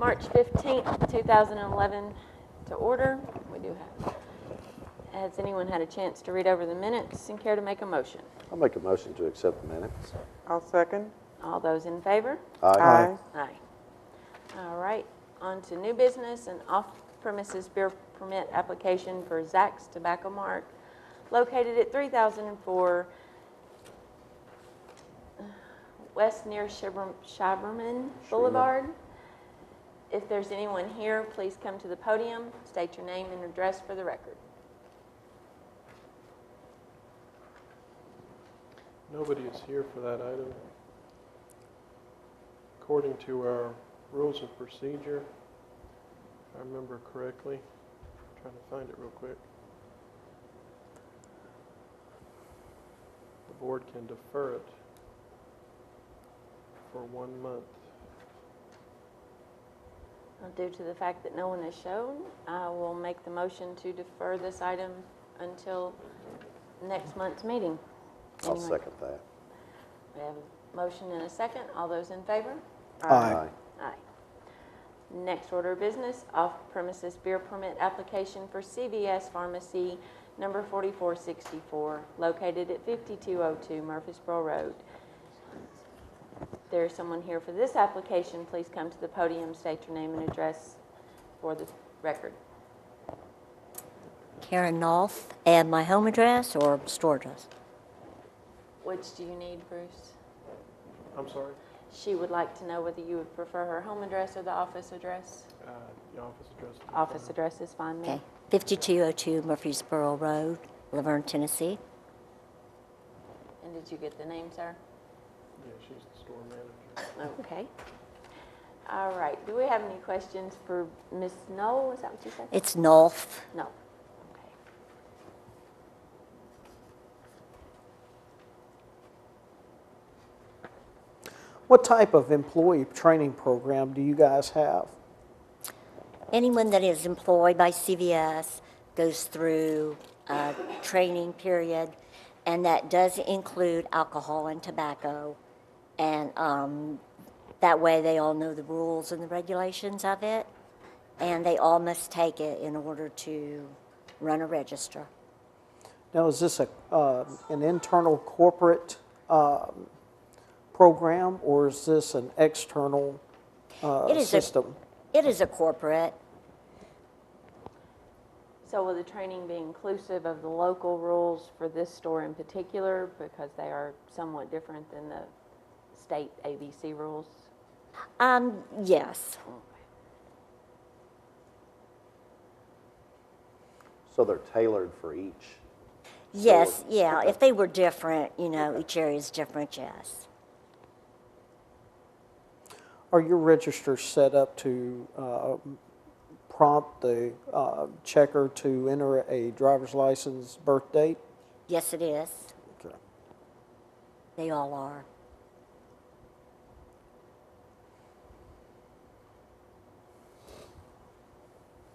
March 15th, 2011 to order. We do have. Has anyone had a chance to read over the minutes and care to make a motion? I'll make a motion to accept the minutes. I'll second. All those in favor? Aye. Aye. All right, on to new business and off-premises beer permit application for Zach's Tobacco Mart located at 3004 West near Shiberman Boulevard. If there's anyone here, please come to the podium, state your name and address for the record. Nobody is here for that item. According to our rules of procedure, if I remember correctly, I'm trying to find it real quick. The board can defer it for 1 month. Due to the fact that no one has shown, I will make the motion to defer this item until next month's meeting. I'll second that. We have a motion and a second. All those in favor? Aye. Aye. Next order of business, off-premises beer permit application for CVS Pharmacy number 4464, located at 5202 Murfreesboro Road. If there's someone here for this application, please come to the podium, state your name and address for the record. Karen Nolf, and my home address or store address? Which do you need, Bruce? I'm sorry? She would like to know whether you would prefer her home address or the office address. The office address. Office address is fine, ma'am. Okay, 5202 Murfreesboro Road, Laverne, Tennessee. And did you get the name, sir? Yeah, she's the store manager. Okay. All right. Do we have any questions for Ms. Knoll? Is that what you said? It's Nolf. No. Okay. What type of employee training program do you guys have? Anyone that is employed by CVS goes through a training period, and that does include alcohol and tobacco. And that way they all know the rules and the regulations of it, and they all must take it in order to run a register. Now, is this an internal corporate program, or is this an external system? It is a corporate. So will the training be inclusive of the local rules for this store in particular, because they are somewhat different than the state ABC rules? Yes. So they're tailored for each? Yes, store? yeah. Okay. If they were different, you know, each area is different, yes. Are your registers set up to prompt the checker to enter a driver's license birth date? Yes, it is. Okay. They all are.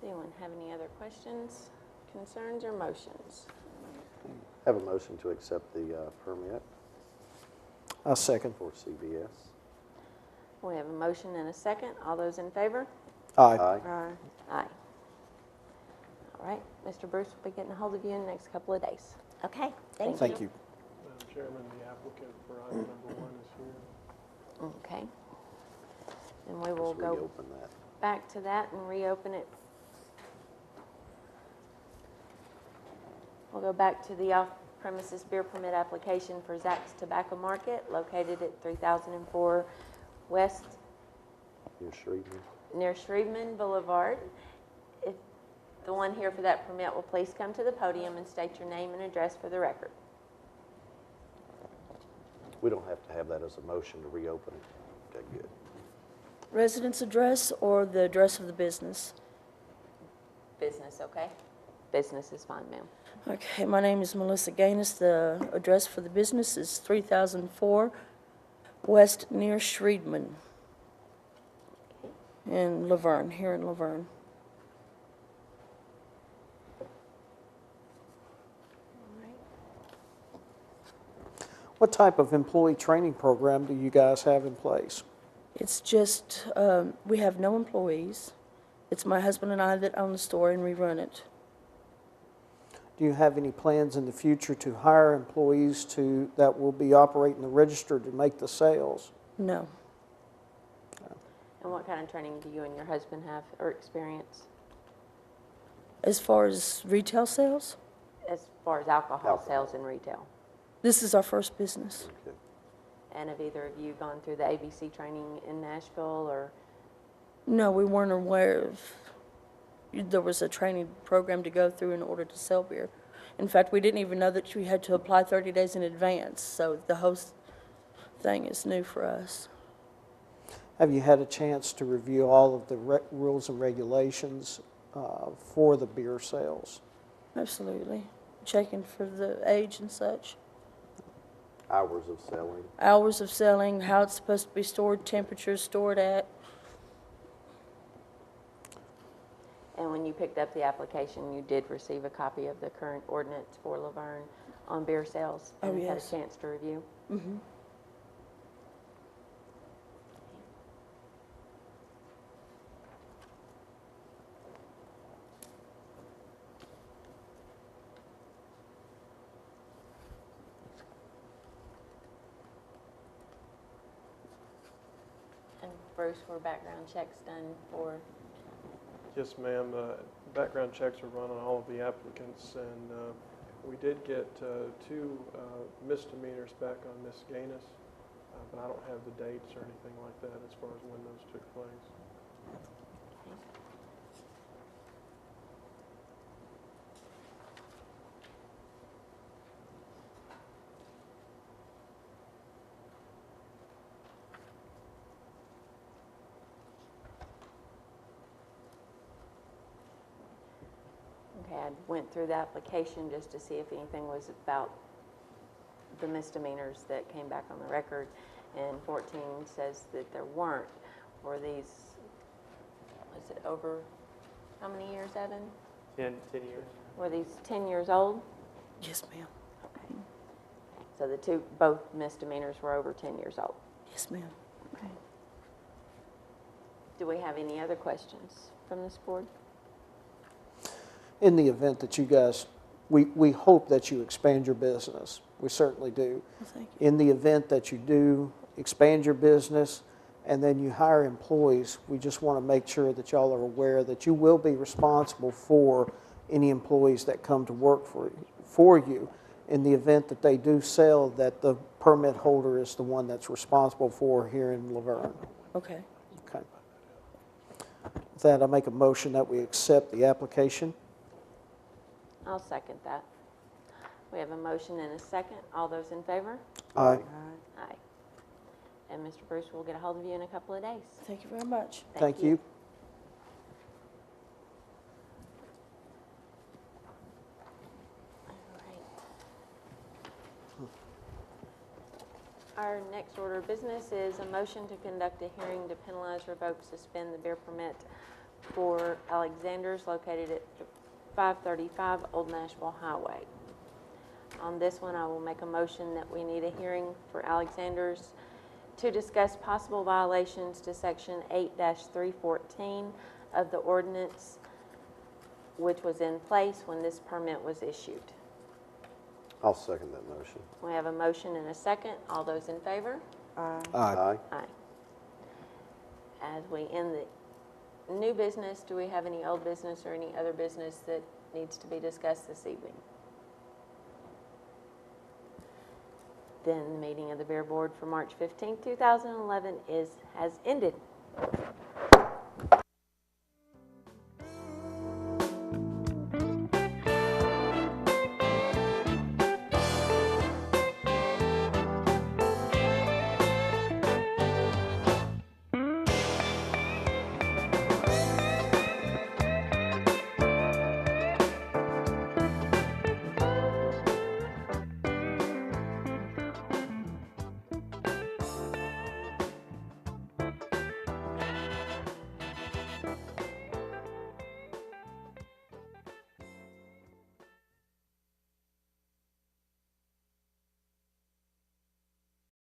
Does anyone have any other questions, concerns, or motions? Have a motion to accept the permit A second. for CVS. We have a motion and a second. All those in favor? Aye. Aye. Aye. All right. Mr. Bruce will be getting a hold of you in the next couple of days. Okay, thank you. Thank you. Madam Chairman, the applicant for item number 1 is here. Okay. And we will Just go reopen that. back to that and reopen it. We'll go back to the off-premises beer permit application for Zach's Tobacco Market, located at 3004 West Near Shreveport. near Shreveport Boulevard. If the one here for that permit will please come to the podium and state your name and address for the record. We don't have to have that as a motion to reopen it. Okay, good. Residence address or the address of the business? Business, okay? Business is fine, ma'am. Okay, my name is Melissa Gaines. The address for the business is 3004 West near Shreveport in Laverne, here in Laverne. What type of employee training program do you guys have in place? It's just, we have no employees. It's my husband and I that own the store and we run it. Do you have any plans in the future to hire employees that will be operating the register to make the sales? No. And what kind of training do you and your husband have or experience As far as retail sales, as far as alcohol sales in retail? this is our first business. Okay. And have either of you gone through the ABC training in Nashville or? No, we weren't aware of, there was a training program to go through in order to sell beer. In fact, we didn't even know that we had to apply 30 days in advance, so the whole thing is new for us. Have you had a chance to review all of the rules and regulations for the beer sales? Absolutely. Checking for the age and such. Hours of selling. Hours of selling, how it's supposed to be stored, temperatures stored at. And when you picked up the application, you did receive a copy of the current ordinance for Laverne on beer sales? Oh, And had yes. a chance to review? Mm-hmm. And Bruce, were background checks done for? Yes, ma'am. Background checks are run on all of the applicants, and we did get 2 misdemeanors back on Miss Gaines, but I don't have the dates or anything like that as far as when those took place. Okay, I went through the application just to see if anything was about the misdemeanors that came back on the record, and 14 says that there weren't. Were these, was it over, how many years, Evan? 10 years. Were these 10 years old? Yes, ma'am. Okay. So both misdemeanors were over 10 years old. Yes, ma'am. Okay. Do we have any other questions from this board? In the event that you guys, we hope that you expand your business. We certainly do. Well, thank you. In the event that you do expand your business and then you hire employees, we just want to make sure that y'all are aware that you will be responsible for any employees that come to work for you. In the event that they do sell, that the permit holder is the one that's responsible for here in Laverne. Okay. Okay. With that, I make a motion that we accept the application. I'll second that. We have a motion and a second. All those in favor? Aye. Aye. And Mr. Bruce, we'll get a hold of you in a couple of days. Thank you very much. Thank you. All right. Our next order of business is a motion to conduct a hearing to penalize, revoke, suspend the beer permit for Alexander's located at 535 Old Nashville Highway. On this one, I will make a motion that we need a hearing for Alexander's to discuss possible violations to Section 8-314 of the ordinance, which was in place when this permit was issued. I'll second that motion. We have a motion and a second. All those in favor? Aye. Aye. Aye. As we end the new business, do we have any old business or any other business that needs to be discussed this evening? Then the meeting of the Beer Board for March 15, 2011 has ended.